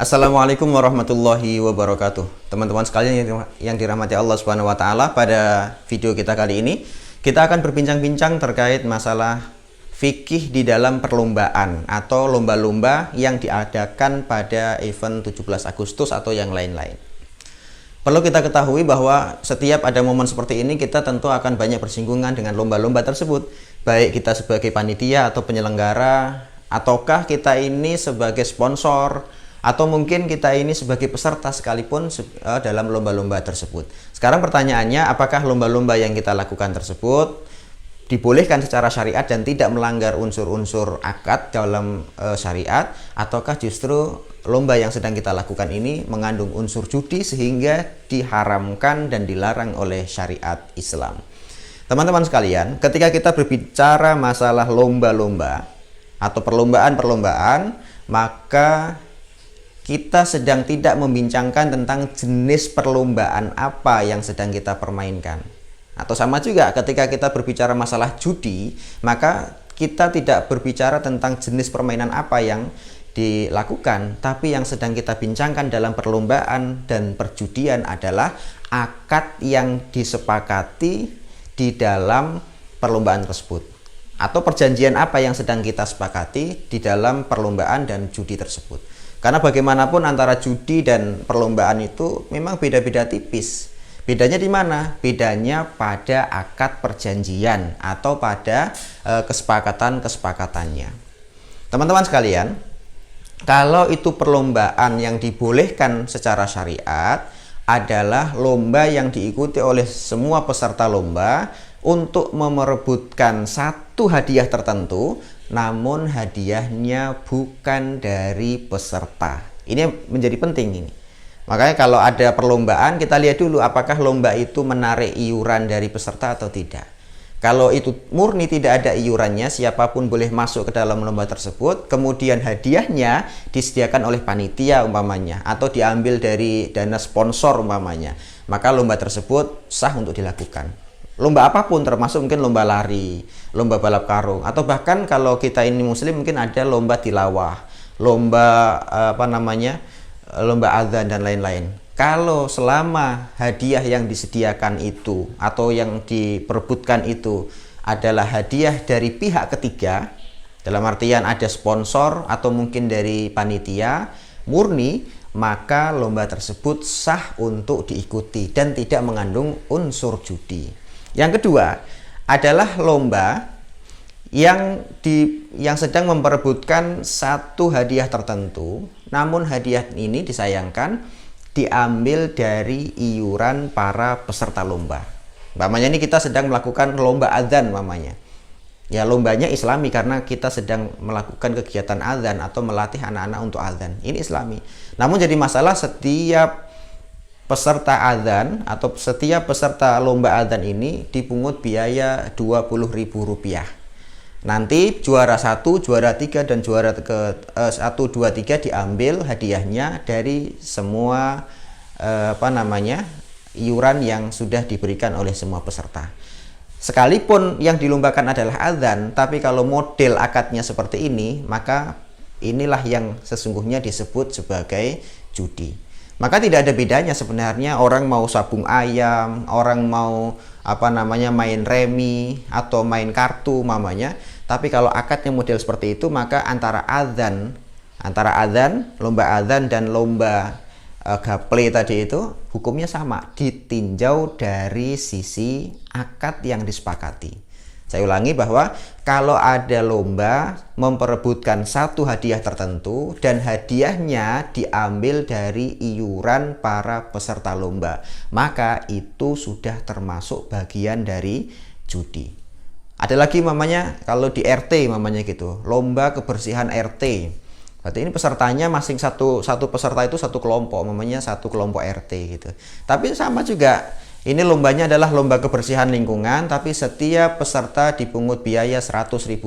Assalamualaikum warahmatullahi wabarakatuh. Teman-teman sekalian yang dirahmati Allah Subhanahu wa taala, pada video kita kali ini kita akan berbincang-bincang terkait masalah fikih di dalam perlombaan atau lomba-lomba yang diadakan pada event 17 Agustus atau yang lain-lain. Perlu kita ketahui bahwa setiap ada momen seperti ini kita tentu akan banyak bersinggungan dengan lomba-lomba tersebut, baik kita sebagai panitia atau penyelenggara, ataukah kita ini sebagai sponsor, atau mungkin kita ini sebagai peserta sekalipun dalam lomba-lomba tersebut. Sekarang pertanyaannya, apakah lomba-lomba yang kita lakukan tersebut dibolehkan secara syariat dan tidak melanggar unsur-unsur akad dalam syariat, ataukah justru lomba yang sedang kita lakukan ini mengandung unsur judi sehingga diharamkan dan dilarang oleh syariat Islam. Teman-teman sekalian, ketika kita berbicara masalah lomba-lomba atau perlombaan-perlombaan, maka kita sedang tidak membincangkan tentang jenis perlombaan apa yang sedang kita permainkan. Atau sama juga ketika kita berbicara masalah judi, maka kita tidak berbicara tentang jenis permainan apa yang dilakukan, tapi yang sedang kita bincangkan dalam perlombaan dan perjudian adalah akad yang disepakati di dalam perlombaan tersebut, atau perjanjian apa yang sedang kita sepakati di dalam perlombaan dan judi tersebut. Karena bagaimanapun antara judi dan perlombaan itu memang beda-beda tipis. Bedanya di mana? Bedanya pada akad perjanjian atau pada kesepakatan-kesepakatannya. Teman-teman sekalian, kalau itu perlombaan yang dibolehkan secara syariat adalah lomba yang diikuti oleh semua peserta lomba untuk memerebutkan satu hadiah tertentu, namun hadiahnya bukan dari peserta. Ini menjadi penting ini. Makanya kalau ada perlombaan, kita lihat dulu apakah lomba itu menarik iuran dari peserta atau tidak. Kalau itu murni tidak ada iurannya, siapapun boleh masuk ke dalam lomba tersebut, kemudian hadiahnya disediakan oleh panitia umpamanya, atau diambil dari dana sponsor umpamanya, maka lomba tersebut sah untuk dilakukan. Lomba apapun, termasuk mungkin lomba lari, lomba balap karung, atau bahkan kalau kita ini muslim mungkin ada lomba tilawah, lomba lomba azan dan lain-lain. Kalau selama hadiah yang disediakan itu atau yang diperebutkan itu adalah hadiah dari pihak ketiga, dalam artian ada sponsor atau mungkin dari panitia murni, maka lomba tersebut sah untuk diikuti dan tidak mengandung unsur judi. Yang kedua adalah lomba yang sedang memperebutkan satu hadiah tertentu, namun hadiah ini disayangkan diambil dari iuran para peserta lomba. Umpamanya ini kita sedang melakukan lomba adzan umpamanya. Ya, lombanya Islami karena kita sedang melakukan kegiatan adzan atau melatih anak-anak untuk adzan. Ini Islami. Namun jadi masalah, setiap peserta adzan atau setiap peserta lomba adzan ini dipungut biaya Rp20.000. Nanti juara 1, juara 3 dan juara ke 1, 2, 3 diambil hadiahnya dari semua iuran yang sudah diberikan oleh semua peserta. Sekalipun yang dilombakan adalah adzan, tapi kalau model akadnya seperti ini, maka inilah yang sesungguhnya disebut sebagai judi. Maka tidak ada bedanya sebenarnya orang mau sabung ayam, orang mau main remi atau main kartu mamanya. Tapi kalau akadnya model seperti itu, maka antara adzan, lomba adzan dan lomba gaple tadi itu hukumnya sama, ditinjau dari sisi akad yang disepakati. Saya ulangi bahwa kalau ada lomba memperebutkan satu hadiah tertentu dan hadiahnya diambil dari iuran para peserta lomba, maka itu sudah termasuk bagian dari judi. Ada lagi kalau di RT gitu, lomba kebersihan RT. Berarti ini pesertanya masing satu peserta itu satu kelompok, satu kelompok RT gitu. Tapi sama juga. Ini lombanya adalah lomba kebersihan lingkungan, tapi setiap peserta dipungut biaya Rp100.000.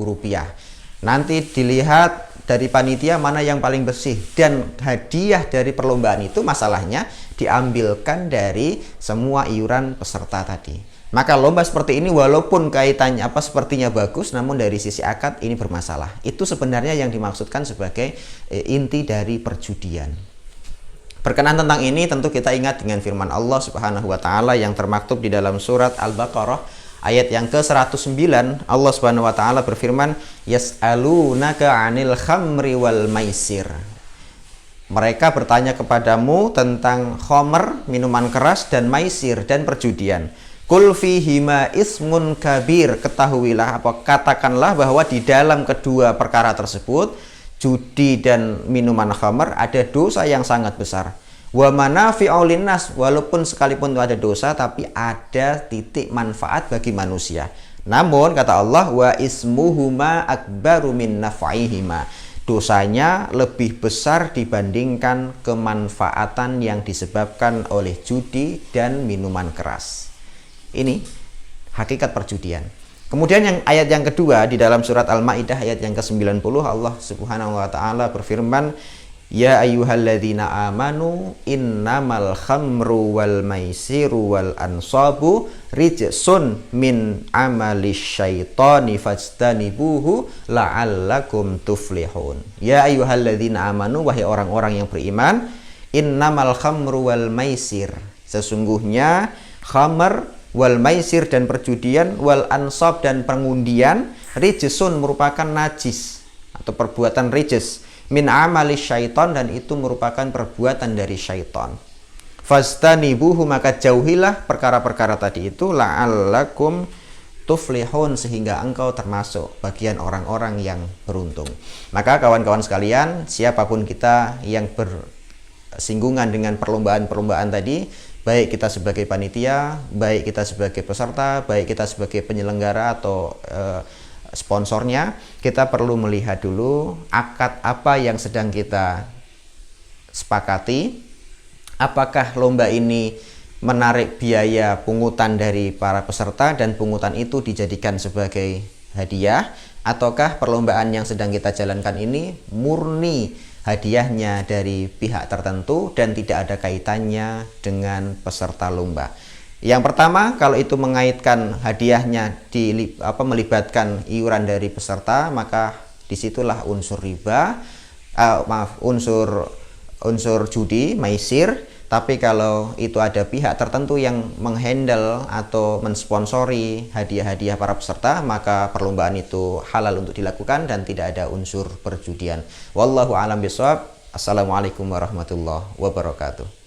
Nanti dilihat dari panitia mana yang paling bersih, dan hadiah dari perlombaan itu masalahnya diambilkan dari semua iuran peserta tadi. Maka lomba seperti ini walaupun kaitannya sepertinya bagus, namun dari sisi akad ini bermasalah. Itu sebenarnya yang dimaksudkan sebagai inti dari perjudian. Berkenaan tentang ini tentu kita ingat dengan firman Allah Subhanahu wa taala yang termaktub di dalam surat Al-Baqarah ayat yang ke-109. Allah Subhanahu wa taala berfirman, "Yas'alunaka 'anil khamri wal maisir." Mereka bertanya kepadamu tentang khamr, minuman keras, dan maisir, dan perjudian. Qul fihima ismun kabir. Ketahuilah, katakanlah bahwa di dalam kedua perkara tersebut, judi dan minuman khamr, ada dosa yang sangat besar. Wa manafi'u linnas, walaupun sekalipun itu ada dosa, tapi ada titik manfaat bagi manusia. Namun kata Allah, wa ismuhuma akbaru min naf'ihima. Dosanya lebih besar dibandingkan kemanfaatan yang disebabkan oleh judi dan minuman keras. Ini hakikat perjudian. Kemudian ayat yang kedua di dalam surat Al-Maidah ayat yang ke-90, Allah Subhanahu wa taala berfirman, "Ya ayyuhalladzina amanu innamal khamru wal maisiru wal ansabu rijsun min amalis syaitani fajtanibuhu la'allakum tuflihun." Ya ayyuhalladzina amanu, wahai orang-orang yang beriman, innamal khamru wal maisir, sesungguhnya khamr wal maisir dan perjudian, wal ansab dan pengundian, rijsun merupakan najis atau perbuatan rijis, min amali syaiton, dan itu merupakan perbuatan dari syaiton. Fastanibuhu, maka jauhilah perkara-perkara tadi itu, la'allakum tuflihun, sehingga engkau termasuk bagian orang-orang yang beruntung. Maka kawan-kawan sekalian, siapapun kita yang bersinggungan dengan perlombaan-perlombaan tadi, baik kita sebagai panitia, baik kita sebagai peserta, baik kita sebagai penyelenggara atau sponsornya, kita perlu melihat dulu akad apa yang sedang kita sepakati. Apakah lomba ini menarik biaya pungutan dari para peserta dan pungutan itu dijadikan sebagai hadiah, ataukah perlombaan yang sedang kita jalankan ini murni hadiahnya dari pihak tertentu dan tidak ada kaitannya dengan peserta lomba. Yang pertama, kalau itu mengaitkan hadiahnya melibatkan iuran dari peserta, maka disitulah unsur riba, unsur judi, maisir. Tapi kalau itu ada pihak tertentu yang menghandle atau mensponsori hadiah-hadiah para peserta, maka perlombaan itu halal untuk dilakukan dan tidak ada unsur perjudian. Wallahu a'lam bishawab. Assalamualaikum warahmatullahi wabarakatuh.